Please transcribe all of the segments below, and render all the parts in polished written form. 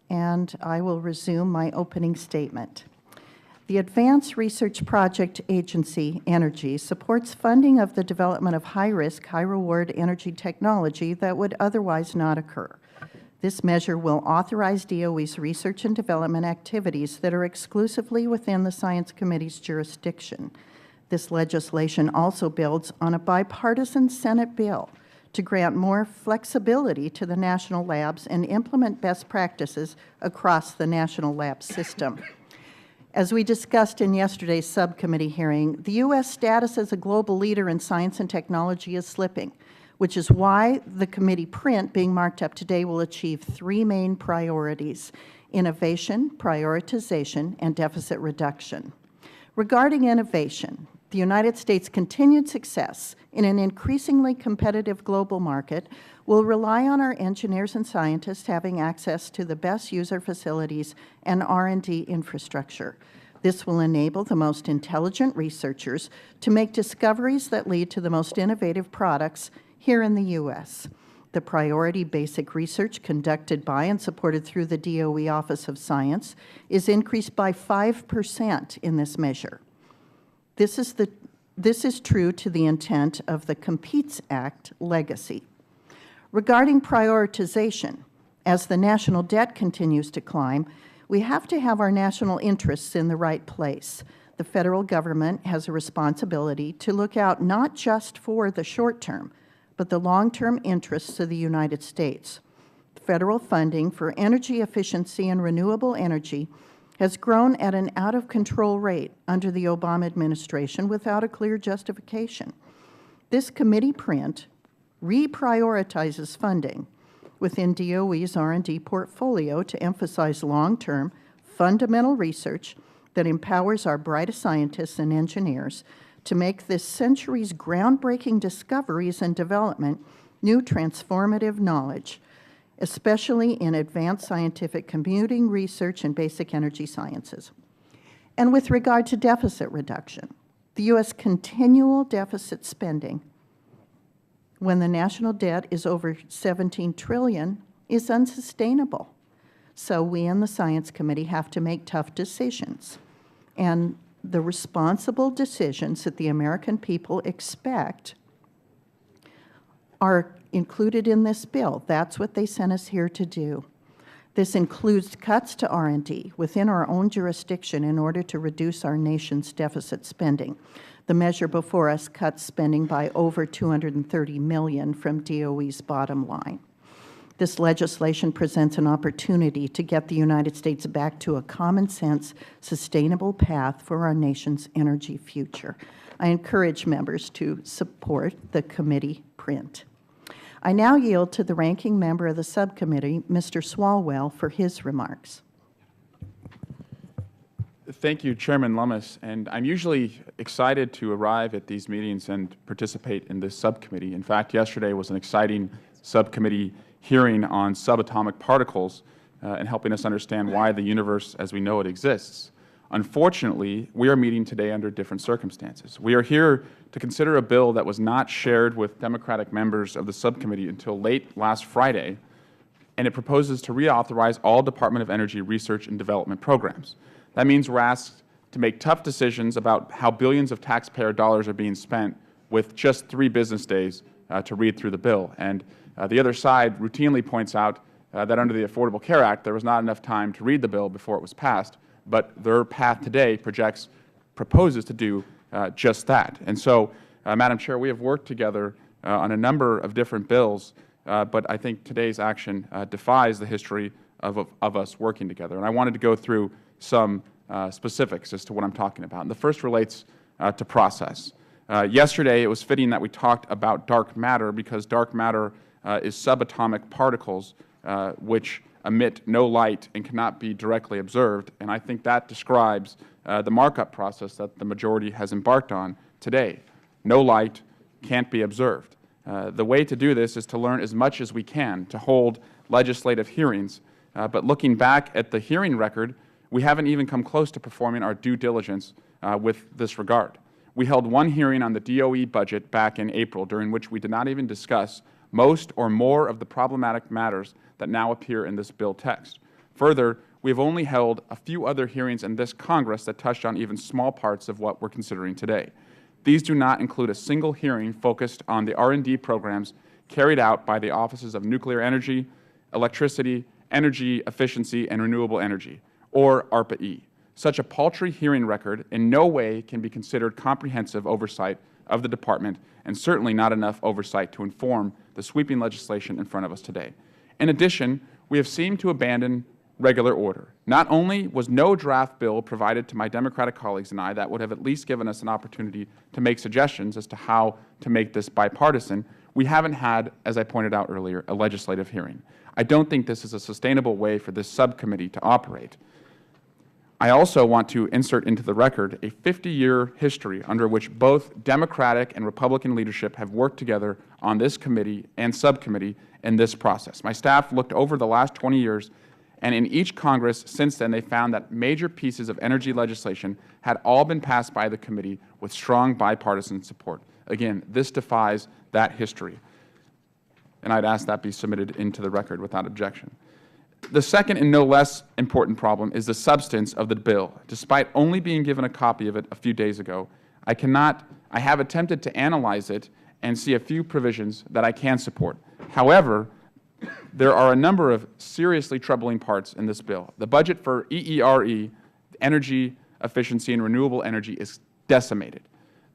and I will resume my opening statement. The Advanced Research Project Agency, Energy, supports funding of the development of high-risk, high-reward energy technology that would otherwise not occur. This measure will authorize DOE's research and development activities that are exclusively within the Science Committee's jurisdiction. This legislation also builds on a bipartisan Senate bill to grant more flexibility to the national labs and implement best practices across the national lab system. As we discussed in yesterday's subcommittee hearing, the U.S. status as a global leader in science and technology is slipping, which is why the committee print being marked up today will achieve three main priorities: innovation, prioritization, and deficit reduction. Regarding innovation, the United States' continued success in an increasingly competitive global market will rely on our engineers and scientists having access to the best user facilities and R&D infrastructure. This will enable the most intelligent researchers to make discoveries that lead to the most innovative products here in the U.S. The priority basic research conducted by and supported through the DOE Office of Science is increased by 5% in this measure. This is true to the intent of the Competes Act legacy. Regarding prioritization, as the national debt continues to climb, we have to have our national interests in the right place. The federal government has a responsibility to look out not just for the short term, but the long-term interests of the United States. Federal funding for energy efficiency and renewable energy has grown at an out-of-control rate under the Obama administration without a clear justification. This committee print reprioritizes funding within DOE's R&D portfolio to emphasize long-term, fundamental research that empowers our brightest scientists and engineers to make this century's groundbreaking discoveries and development new transformative knowledge, especially in advanced scientific computing, research, and basic energy sciences. And with regard to deficit reduction, the U.S. continual deficit spending, when the national debt is over $17 trillion, is unsustainable. So we in the Science Committee have to make tough decisions. And the responsible decisions that the American people expect are included in this bill. That's what they sent us here to do. This includes cuts to R&D within our own jurisdiction in order to reduce our nation's deficit spending. The measure before us cuts spending by over $230 million from DOE's bottom line. This legislation presents an opportunity to get the United States back to a common-sense, sustainable path for our nation's energy future. I encourage members to support the committee print. I now yield to the ranking member of the subcommittee, Mr. Swalwell, for his remarks. Thank you, Chairman Lummis. And I'm usually excited to arrive at these meetings and participate in this subcommittee. In fact, yesterday was an exciting subcommittee hearing on subatomic particles and helping us understand why the universe as we know it exists. Unfortunately, we are meeting today under different circumstances. We are here to consider a bill that was not shared with Democratic members of the subcommittee until late last Friday, and it proposes to reauthorize all Department of Energy research and development programs. That means we're asked to make tough decisions about how billions of taxpayer dollars are being spent with just 3 business days to read through the bill. And the other side routinely points out that under the Affordable Care Act, there was not enough time to read the bill before it was passed, but their path today proposes to do just that. And so, Madam Chair, we have worked together on a number of different bills, but I think today's action defies the history of us working together. And I wanted to go through some specifics as to what I'm talking about. And the first relates to process. Yesterday, it was fitting that we talked about dark matter because dark matter is subatomic particles which emit no light and cannot be directly observed. And I think that describes the markup process that the majority has embarked on today. No light, can't be observed. The way to do this is to learn as much as we can, to hold legislative hearings. But looking back at the hearing record, we haven't even come close to performing our due diligence with this regard. We held one hearing on the DOE budget back in April, during which we did not even discuss most or more of the problematic matters that now appear in this bill text. Further, we have only held a few other hearings in this Congress that touched on even small parts of what we're considering today. These do not include a single hearing focused on the R&D programs carried out by the Offices of Nuclear Energy, Electricity, Energy Efficiency, and Renewable Energy, or ARPA-E. Such a paltry hearing record in no way can be considered comprehensive oversight of the Department, and certainly not enough oversight to inform the sweeping legislation in front of us today. In addition, we have seemed to abandon regular order. Not only was no draft bill provided to my Democratic colleagues and I that would have at least given us an opportunity to make suggestions as to how to make this bipartisan, we haven't had, as I pointed out earlier, a legislative hearing. I don't think this is a sustainable way for this subcommittee to operate. I also want to insert into the record a 50-year history under which both Democratic and Republican leadership have worked together on this committee and subcommittee in this process. My staff looked over the last 20 years, and in each Congress since then, they found that major pieces of energy legislation had all been passed by the committee with strong bipartisan support. Again, this defies that history, and I'd ask that be submitted into the record without objection. The second and no less important problem is the substance of the bill. Despite only being given a copy of it a few days ago, I have attempted to analyze it and see a few provisions that I can support. However, there are a number of seriously troubling parts in this bill. The budget for EERE, energy efficiency and renewable energy, is decimated.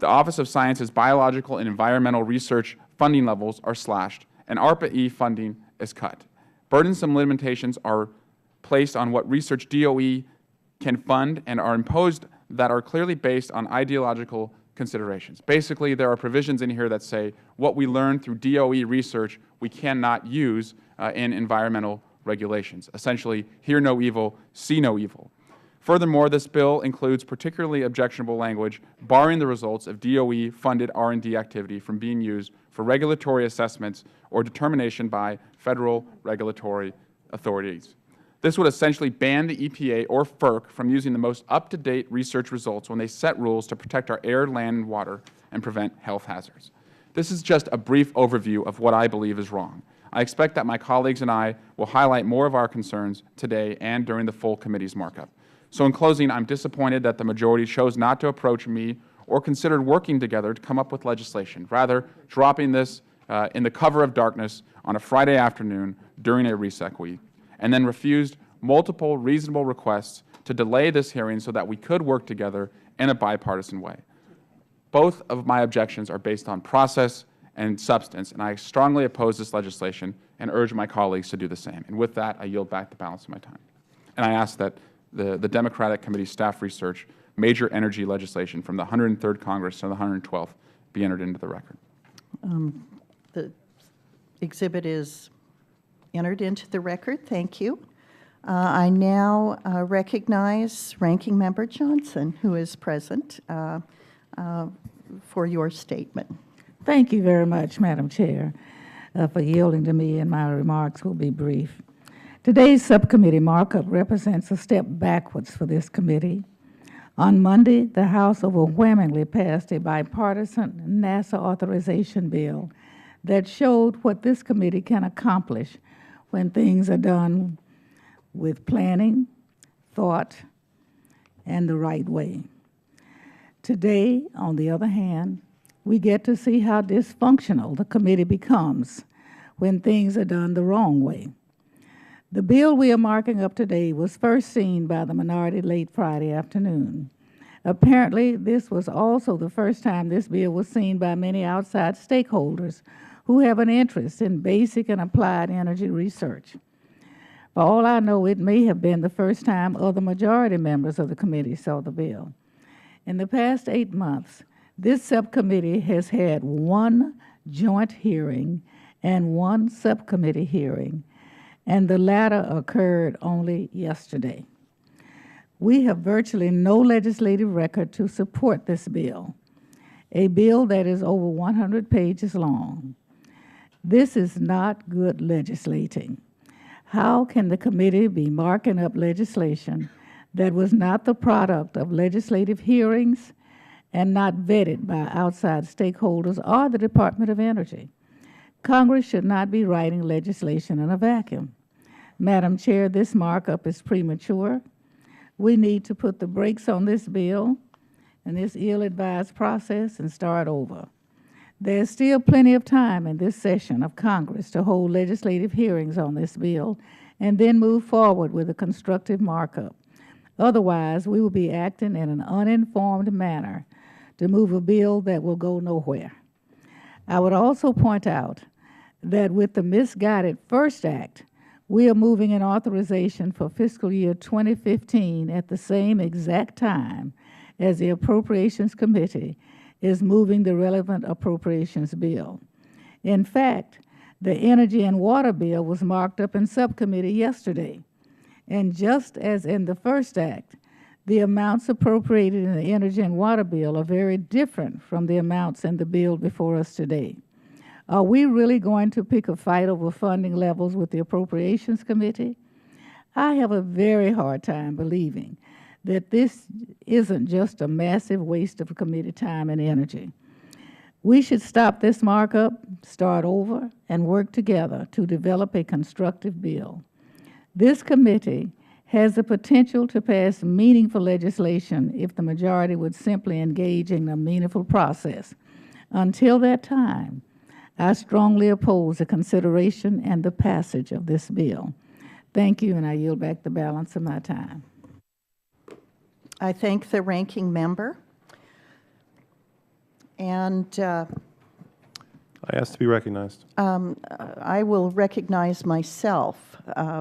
The Office of Science's biological and environmental research funding levels are slashed, and ARPA-E funding is cut. Burdensome limitations are placed on what research DOE can fund and are imposed that are clearly based on ideological considerations. Basically, there are provisions in here that say what we learn through DOE research we cannot use in environmental regulations. Essentially, hear no evil, see no evil. Furthermore, this bill includes particularly objectionable language barring the results of DOE-funded R&D activity from being used for regulatory assessments or determination by Federal regulatory authorities. This would essentially ban the EPA or FERC from using the most up-to-date research results when they set rules to protect our air, land, and water and prevent health hazards. This is just a brief overview of what I believe is wrong. I expect that my colleagues and I will highlight more of our concerns today and during the full committee's markup. So in closing, I'm disappointed that the majority chose not to approach me or considered working together to come up with legislation, rather dropping this in the cover of darkness on a Friday afternoon during a recess week, and then refused multiple reasonable requests to delay this hearing so that we could work together in a bipartisan way. Both of my objections are based on process and substance, and I strongly oppose this legislation and urge my colleagues to do the same. And with that, I yield back the balance of my time. And I ask that the Democratic Committee staff research major energy legislation from the 103rd Congress to the 112th be entered into the record. The exhibit is entered into the record. Thank you. I now recognize Ranking Member Johnson, who is present, for your statement. Thank you very much, Madam Chair, for yielding to me, and my remarks will be brief. Today's subcommittee markup represents a step backwards for this committee. On Monday, the House overwhelmingly passed a bipartisan NASA authorization bill that showed what this committee can accomplish when things are done with planning, thought, and the right way. Today, on the other hand, we get to see how dysfunctional the committee becomes when things are done the wrong way. The bill we are marking up today was first seen by the minority late Friday afternoon. Apparently, this was also the first time this bill was seen by many outside stakeholders who have an interest in basic and applied energy research. For all I know, it may have been the first time other majority members of the committee saw the bill. In the past 8 months, this subcommittee has had one joint hearing and one subcommittee hearing, and the latter occurred only yesterday. We have virtually no legislative record to support this bill, a bill that is over 100 pages long. This is not good legislating. How can the committee be marking up legislation that was not the product of legislative hearings and not vetted by outside stakeholders or the Department of Energy? Congress should not be writing legislation in a vacuum. Madam Chair, this markup is premature. We need to put the brakes on this bill and this ill-advised process and start over. There's still plenty of time in this session of Congress to hold legislative hearings on this bill and then move forward with a constructive markup. Otherwise, we will be acting in an uninformed manner to move a bill that will go nowhere. I would also point out that with the misguided First Act, we are moving an authorization for fiscal year 2015 at the same exact time as the Appropriations Committee is moving the relevant appropriations bill. In fact, the Energy and Water bill was marked up in subcommittee yesterday. And just as in the First Act, the amounts appropriated in the Energy and Water bill are very different from the amounts in the bill before us today. Are we really going to pick a fight over funding levels with the Appropriations Committee? I have a very hard time believing that this isn't just a massive waste of committee time and energy. We should stop this markup, start over, and work together to develop a constructive bill. This committee has the potential to pass meaningful legislation if the majority would simply engage in a meaningful process. Until that time, I strongly oppose the consideration and the passage of this bill. Thank you, and I yield back the balance of my time. I thank the ranking member. And I ask to be recognized. I will recognize myself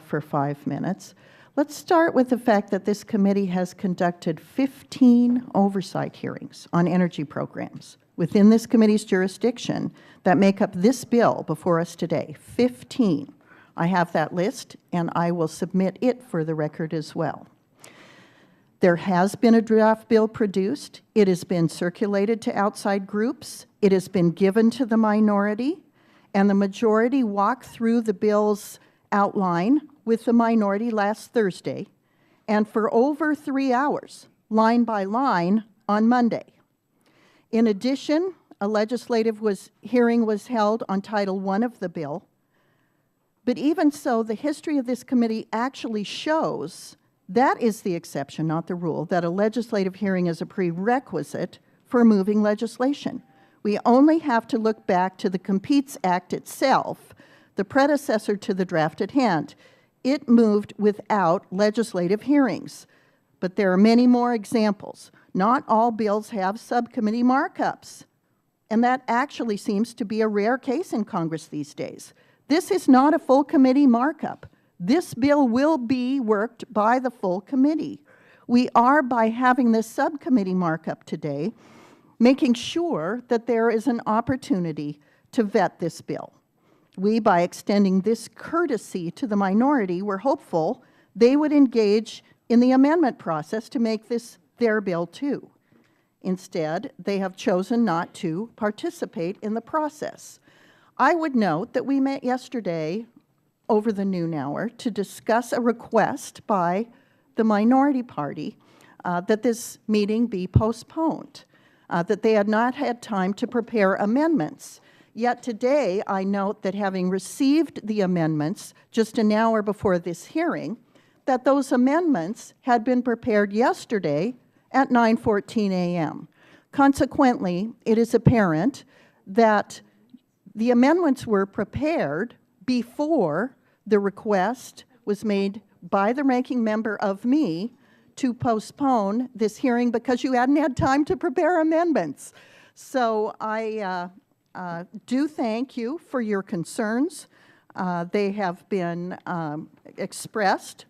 for 5 minutes. Let's start with the fact that this committee has conducted 15 oversight hearings on energy programs within this committee's jurisdiction that make up this bill before us today. 15. I have that list, and I will submit it for the record as well. There has been a draft bill produced. It has been circulated to outside groups. It has been given to the minority, and the majority walked through the bill's outline with the minority last Thursday, and for over 3 hours, line by line, on Monday. In addition, a legislative hearing was held on Title I of the bill. But even so, the history of this committee actually shows that is the exception, not the rule, that a legislative hearing is a prerequisite for moving legislation. We only have to look back to the Competes Act itself, the predecessor to the draft at hand. It moved without legislative hearings. But there are many more examples. Not all bills have subcommittee markups. And that actually seems to be a rare case in Congress these days. This is not a full committee markup. This bill will be worked by the full committee. We are, by having this subcommittee markup today, making sure that there is an opportunity to vet this bill. We, by extending this courtesy to the minority, were hopeful they would engage in the amendment process to make this their bill too. Instead, they have chosen not to participate in the process. I would note that we met yesterday over the noon hour to discuss a request by the minority party that this meeting be postponed, that they had not had time to prepare amendments. Yet today, I note that having received the amendments just an hour before this hearing, that those amendments had been prepared yesterday at 9:14 a.m. Consequently, it is apparent that the amendments were prepared before the request was made by the ranking member of me to postpone this hearing because you hadn't had time to prepare amendments. So I do thank you for your concerns. They have been expressed.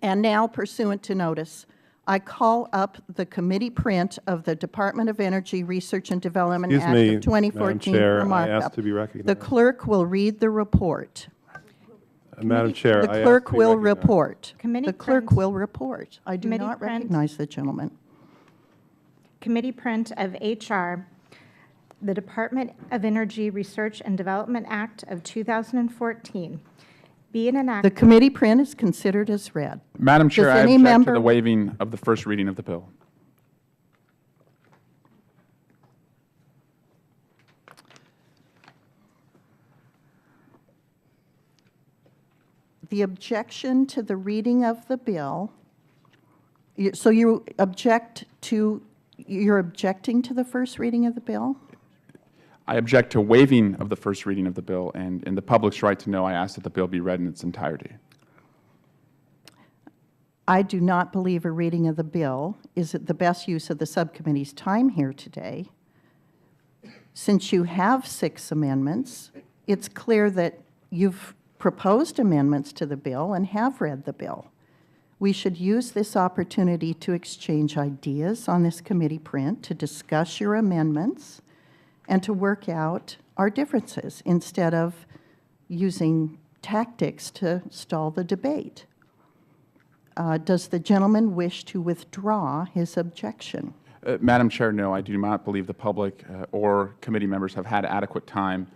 And now, pursuant to notice, I call up the committee print of the Department of Energy Research and Development Act of 2014 Chair, for markup. I ask to be recognized. The clerk will read the report. Madam Chair, The I ask clerk to be will recognized. report. Committee The clerk print. will report. I do Committee not print. recognize the gentleman. Committee print of HR, the Department of Energy Research and Development Act of 2014, be it The enacted. committee print is considered as read. Madam Chair, Does I any object to member- the waiving of the first reading of the bill. The objection to the reading of the bill, so you're objecting to the first reading of the bill? I object to waiving of the first reading of the bill, and in the public's right to know, I ask that the bill be read in its entirety. I do not believe a reading of the bill is the best use of the subcommittee's time here today. Since you have 6 amendments, it's clear that you've proposed amendments to the bill and have read the bill. We should use this opportunity to exchange ideas on this committee print, to discuss your amendments, and to work out our differences instead of using tactics to stall the debate. Does the gentleman wish to withdraw his objection? Madam Chair, no, I do not believe the public or committee members have had adequate time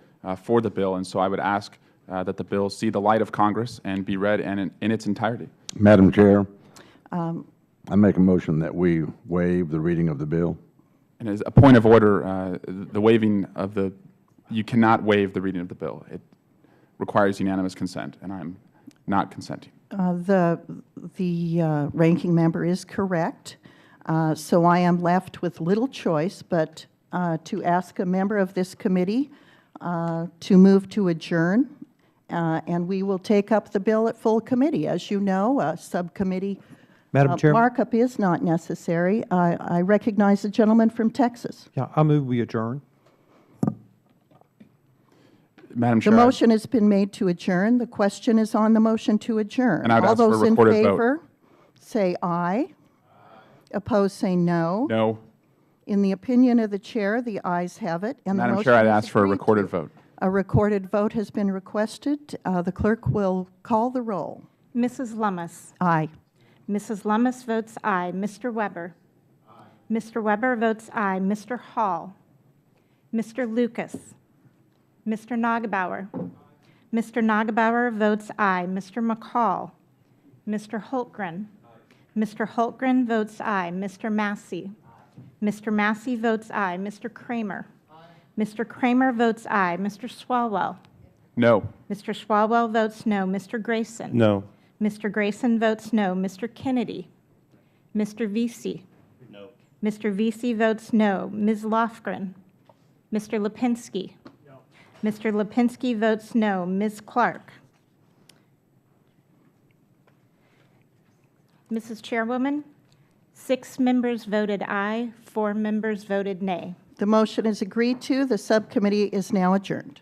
for the bill, and so I would ask that the bill see the light of Congress and be read in its entirety. Madam Chair, I make a motion that we waive the reading of the bill. And as a point of order, the waiving of the, you cannot waive the reading of the bill. It requires unanimous consent, and I'm not consenting. The ranking member is correct. So I am left with little choice but to ask a member of this committee to move to adjourn, and we will take up the bill at full committee. As you know, a subcommittee Madam Chair. markup is not necessary. I recognize the gentleman from Texas. Yeah, I move we adjourn. Madam The Chair, motion has been made to adjourn. The question is on the motion to adjourn. And I would All ask for a those in recorded vote. favor, say aye. Opposed, say no. no. In the opinion of the chair, the ayes have it, and the Madam motion Chair, I'd is ask for a agreed recorded to. vote. A recorded vote has been requested. The clerk will call the roll. Mrs. Lummis. Aye. Mrs. Lummis votes aye. Mr. Weber. Aye. Mr. Weber votes aye. Mr. Hall. Mr. Lucas. Mr. Nagebauer. Mr. Nagebauer votes aye. Mr. McCall. Mr. Hultgren. Mr. Hultgren votes aye. Mr. Massey. Mr. Massey votes aye. Mr. Kramer. Mr. Kramer votes aye. Mr. Swalwell. No. Mr. Swalwell votes no. Mr. Grayson. No. Mr. Grayson votes no. Mr. Kennedy. Mr. Vesey. No. Mr. Vesey votes no. Ms. Lofgren. Mr. Lipinski. No. Mr. Lipinski votes no. Ms. Clark. Mrs. Chairwoman, 6 members voted aye, 4 members voted nay. The motion is agreed to. The subcommittee is now adjourned.